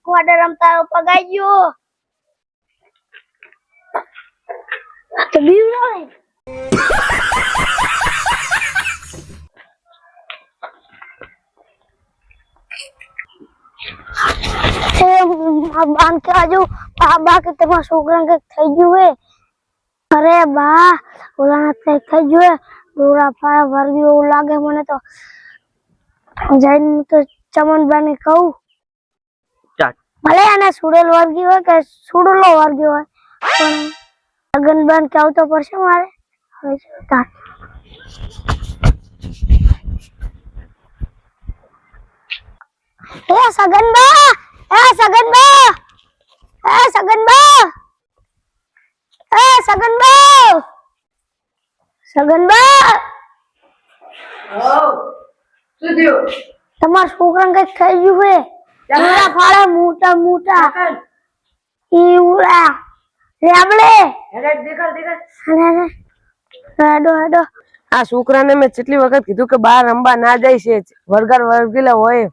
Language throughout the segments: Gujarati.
ક્વાર્ટર રમતા પગાઈ ગયો તો બીવ નહીં બાન કે આજુ બા કે તમારા છોકરાને કઈક થઈ ગયું હે અરે બા ઓલાને કઈક થઈ ગયું હે ડોરા ફાળા વર્ગ્યો એવું લાગે મને તો જઈને તો ચમનબાને કહું ભલે એને સુડેલ વર્ગ્યો હોય કે સુડલો વર્ગ્યો હોય પણ સગનબાન કે આવતો પડશે મારે હવે સગનબા સગનબા સગનબા સગનબા સગનબા તમારા છોકરાને કઈક થઈ ગયું હે ડોરા ફાળા મોટા મોટા ઈવડા લેબડે હેડો આ છોકરાને મેં કેટલી વખત કીધું કે બહાર રમવા ના જાય છે વર્ગર વર્ગીલા હોય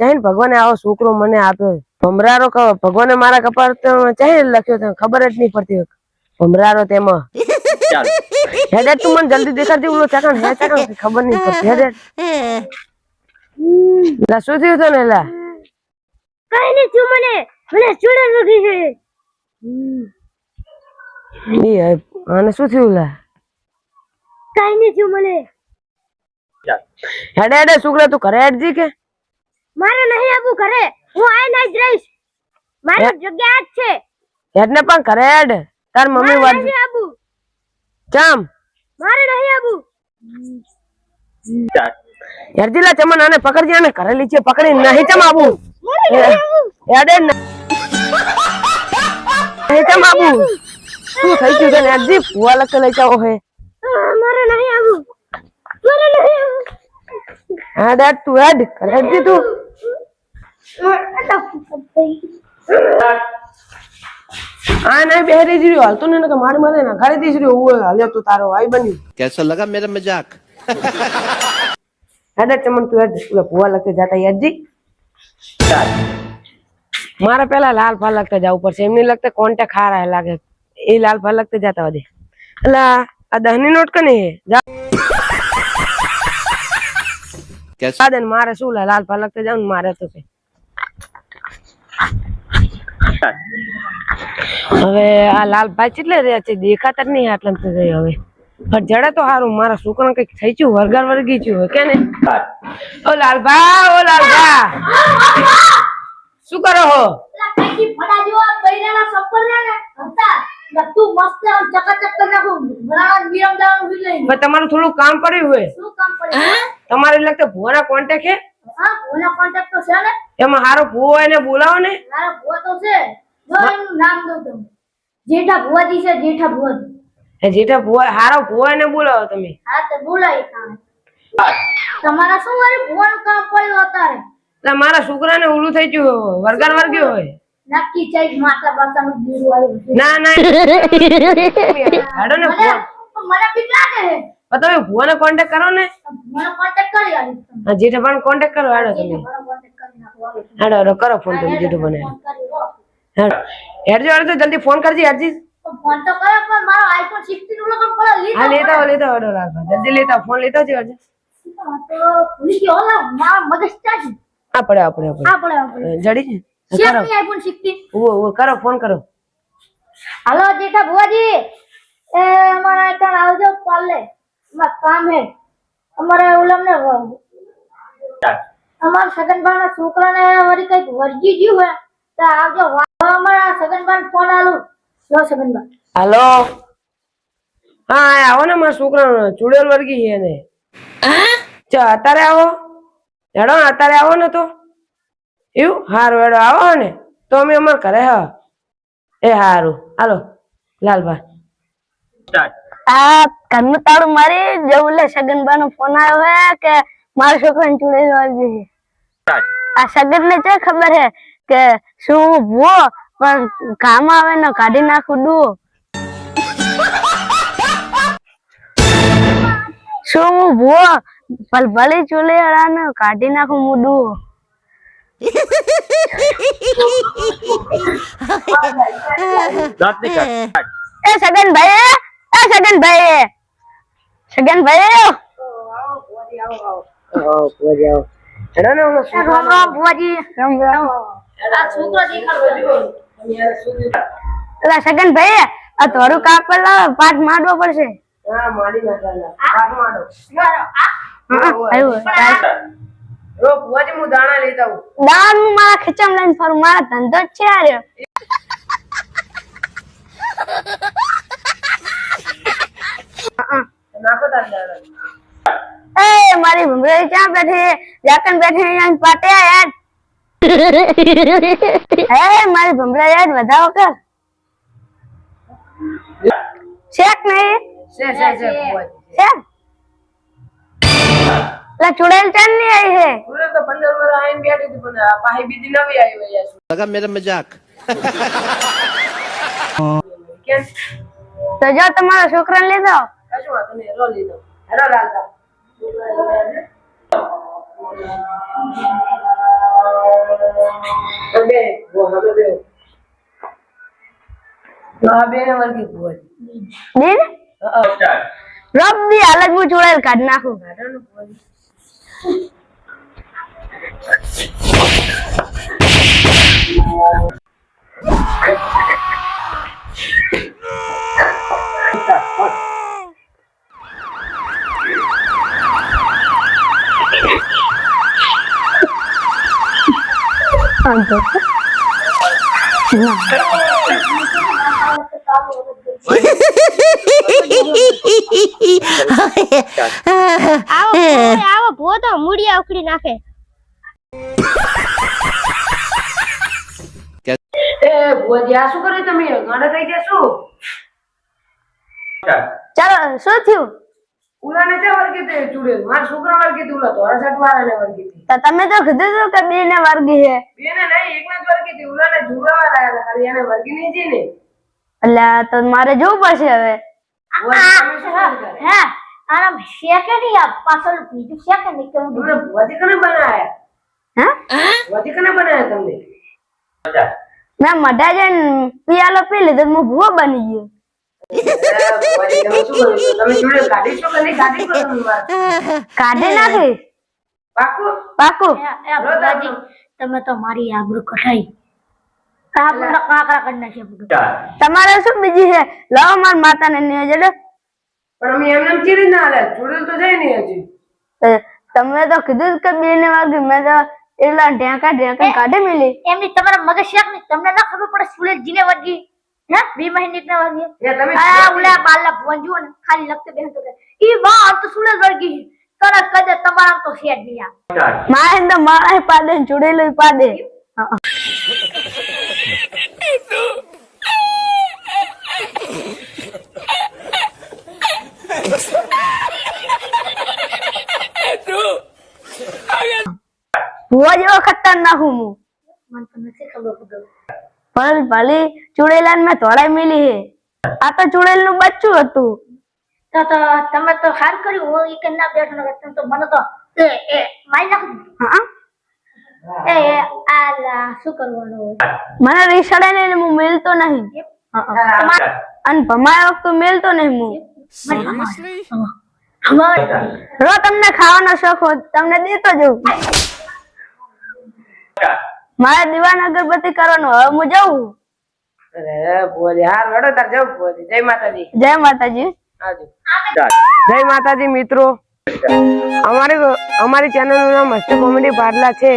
ચાહે ભગવાને આવો છોકરો મને આપ્યો ભમરારો ભગવાને મારા કપાળ ચાહે લખ્યો તો ખબર જ નહીં પડતી ભમરારો તેમાં હેડે તું મને જલ્દી દેખાડતી ઓલો ચાકણ હે ચાકણ ખબર નહીં પડતી હેડે લા શું થયું તો ને લા કઈ નહીં થયું મને ચૂડે નથી છે આને શું થયું લા કઈ નહીં થયું મને હેડે હેડે છોકરા તું ઘરે હેડજી કે મારે નહીં આવું ઘરે હું આઈને જ રહીશ મારી જગ્યા જ છે હેડને પણ ઘરે હેડ તાર મમ્મી વાત નહીં આવું ચમ મારે નહીં આવું હેડજીલા ચમન આને પકડજી આને ઘરે લીચે પકડી નહીં ચમ આવું હેડે નહીં ચમ આવું શું થઈ ગયું તને હેડજી ફુવા લખે લઈ જાઓ હે મારે નહીં આવું મારે નહીં આવું હા ડેડ તું હેડ ઘરે હેડજી તું આ નહીં બેહરી જ રહ્યો હાલતો ને કે મારી મારે ના ગાડી દીસ રહ્યો હું હાલ્યો તું તારો ભાઈ બન્યું कैसा लगा मेरा मजाक હેડે ચમન તું હેડ તું ફુવા લખે જાતા હેડજી મારે પેલા લાલ ફાલ લખતે જવું પડશે એમની લખતે કોન્ટેક્ટ હારા લાગે એ લાલ ફાલ લખતે જાતા વધે એટલે આ 10 ની નોટ કને જા कैसा સાદન મારે શું લાલ ફાલ લખતે જાવ ને મારે તો કે હવે આ લાલભાઈ કેટલે રહ્યા છે દેખાતા જ નહીં આટલા તો હવે પણ જડે તો સારું મારા છોકરાને કઈક થઈ ગયું વર્ગર વર્ગી ગયું હોય કે ને ઓ લાલભા શું કરો હો કઈથી ફડા જેવા બૈરાના સફર ને હતા તું મસ્ત ચકાચક કરી નાખું બરાબર વિરમ દાવાનું ભી લઈ પણ તમારું થોડું કામ પડ્યું હોય શું કામ પડે તમારે લગતા ભુવાના કોન્ટેક્ટ હે હા ભુવાનો કોન્ટેક્ટ તો છે ને એમાં હારો ભુવો એને બોલાવો ને મારા ભુવા તો છે જો એનું નામ દઉં તમને જેઠા ભુવાજી છે જેઠા ભુવાજી એ જેઠા ભુવા હારો ભુવો એને બોલાવો તમે હા તો બોલાય કામ તમારા શું વારે ભુવાનું કામ પડ્યું અત્યારે એટલે મારા છોકરાને ઓલું થઈ ગયું વર્ગર વર્ગ્યો હોય નક્કી છે માતા બાતાનું દીરું આવ્યું છે ના ના હેડો ને ભુવા મને બીક લાગે છે પણ તમે ભુવાને કોન્ટેક્ટ કરો ને મને કોન્ટેક્ટ કરી આવીશ તમે હા જેઠાભાઈને કોન્ટેક્ટ કરો હેડો તમે મને કોન્ટેક્ટ કરી નાખો હેડો હેડો કરો ફોન તમે જેઠાભાઈને હેડો હેડજો હેડજો જલ્દી ફોન કરજી હેડજી ફોન તો કરો પણ મારો આઈફોન 16 નો તો લીધો હા લેતા આવો લાલભાઈ જલ્દી લેતા ફોન લેતા આવજો હેડજો તો ભૂલી ગયો ઓલા મારા મગજ ચાજી આપણે જડી છે કરો આઈફોન 16 ઓ કરો ફોન કરો હાલો જેઠા ભુવાજી એ અમારા ત્યાં આવજો કાલે કામ હે અમારે ઓલમને અમારા સગનભાઈના છોકરાને વળી કઈક વર્જી ગયું હે તો આવજો અમારા સગનભાઈ ફોન આલું લો સગનભાઈ હાલો હા આવો ને મારા છોકરાનો ચુડેલ વર્ગી છે ને અત્યારે આવો હેડો અત્યારે આવો ને તો એવું હારું હેડો આવો ને તો અમે અમાર ઘરે હા એ હારું હાલો લાલભાઈ આ ઘરનું તાળું મારી જવું લે સગનભાઈ નો ફોન આવ્યો હે કે મારા છોકરાને ચૂડેલ વર્ગી છે આ સગન ને છે ખબર હે કે શું ભૂવો પણ કામ આવે ને કાઢી નાખું ડૂ શું હું ભૂવો ભલભલી ચૂલે ને કાઢી નાખું મુડું દાંત નહીં કાઢ. એ સગનભાઈ રામ રામ બુઆજી રામ રામ એલા સગનભાઈ આ થોડું કાપેલા પાઠ માંડવો પડશે હા માડી નાખવાના પાક માંડો આવ્યું રો ભુવાજી હું દાણા લેતા હું દાન હું મારા ખીચામ લઈને ફરું મારા ધંધો જ છે આર્યો નાખો તાર દાણા એ મારી ભમરી ક્યાં બેઠી જાકન બેઠી અહીંયા પાટે યાર એ મારી ભમરી યાર વધાવો કર શેક નહીં છે ભુવાજી શેક લા ચુડેલ ચાન નહીં આવી હે પૂરે તો 15 વર્ષ આઈને બેઠી હતી પણ આ પાહી બીજી નવી આવી હોય યાર लगा मेरा मजाक કેમ તો જો તમારા છોકરાને લઈ જાઓ કશું વાંધો નહીં હેરો લીધો હેરો લાલતા બે વો હવે બે આ બે ને વર્ગી ભુવાજી દીન રબ્બી હાલત હું ચુડેલ કાઢ નાખું ગાડાનું ભુવાજી આવો ભો તો મુડિયા ઉખડી નાખે એ ભુવાજી આ શું કર્યું તમે ગાડા થઈ ગયા શું ચાલો શું થયું ઉલાને તે વર્ગી તે ચૂડે મારા છોકરા વર્ગી તું ઉલા તો 68 વાળાને વર્ગી હતી તો તમે તો કીધું હતું કે બે ને વર્ગી છે બેને નહીં એકને જ વર્ગી હતી ઉલાને ઝુરાવા લાગ્યા ખાલી એને વર્ગી નહીં જી ને એટલે તો મારે જોવું પડશે હવે ભુવાજી તમે શું કર્યું હે આરામ શેકે નહીં આ પાછળ બીજું શેકે નહીં કે તમને ભુવાજી કને બનાયા હે ભુવાજી કને બનાયા તમને મેં મઢા જઈને પિયાલો પી લીધો હું ભૂવો બની ગયો ભુવાજી તમે શું કર્યું તમે ચૂડે કાઢી છો કે નહીં કાઢી છો તમે માર કાઢી નાખી પાકું પાકું તમે તો મારી આબરૂ કઢાઈ કાકરા કાકરા કરી નાખ્યા બધું તમારે શું બીજી છે લાવો માર માતાને નહીં જડે પણ અમે એમને ચીરી ના હાલે ચૂડેલ તો જાય નહીં હજી તમે તો કીધું કે બે ને વાગી મેં તો એટલા ઢેકા કાઢી મેલી એમની તમારા મગજ શેક ની તમને ના ખબર પડે સુલે જીને વર્ગી હે 2 મહિને ના વર્ગી એ તમે આ ઉલા બાલા ભુવન જુઓ ને ખાલી લખતે બેન તો ઈ બા તો સુલે વર્ગી તરત કદે તમારા તો શેડ નહીં આ મારે તો મારા પાદે ચૂડેલું પાદે ભુવા જેવો ખતરનાક હું મને તો નથી ખબર બધું પણ ભલી ચૂડેલા મેં ધોળાઈ મેલી હે આ તો ચૂડેલ નું બચ્ચું હતું તો તમે તો હાલ કર્યું હું ઈ કે ના બેઠો ને તમે તો મને તો એ માઈ નાખું હા એ આલા શું કરવાનું હોય મને રીસડે ને હું મેલતો નહીં અને ભમાયા વખતે મેલતો નહીં હું રો તમને ખાવાનો શોખ હોય તમને દેતો જઉં મારે દીવાન અગરબત્તી કરવાનું હવે હું જાઉં અરે ભુવાજી હાર વડો તાર જાવ ભુવાજી જય માતાજી જય માતાજી આવજો જય માતાજી મિત્રો અમારી ચેનલ નું નામ મસ્તી કોમેડી પાડલા છે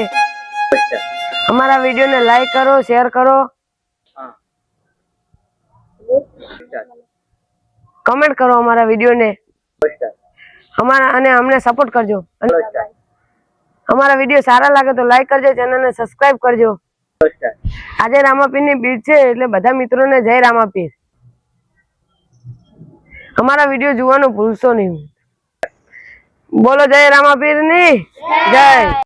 અમારા વિડીયો ને લાઈક કરો શેર કરો કમેન્ટ કરો અમારા વિડીયો ને અમને સપોર્ટ કરજો અમારા વિડીયો સારા લાગે તો લાઈક કરજો ચેનલ ને સબસ્ક્રાઇબ કરજો આજે રામાપીર ની બીજ છે એટલે બધા મિત્રોને જય રામાપીર અમારા વિડીયો જોવાનું ભૂલશો નહીં બોલો જય રામાપીર ની જય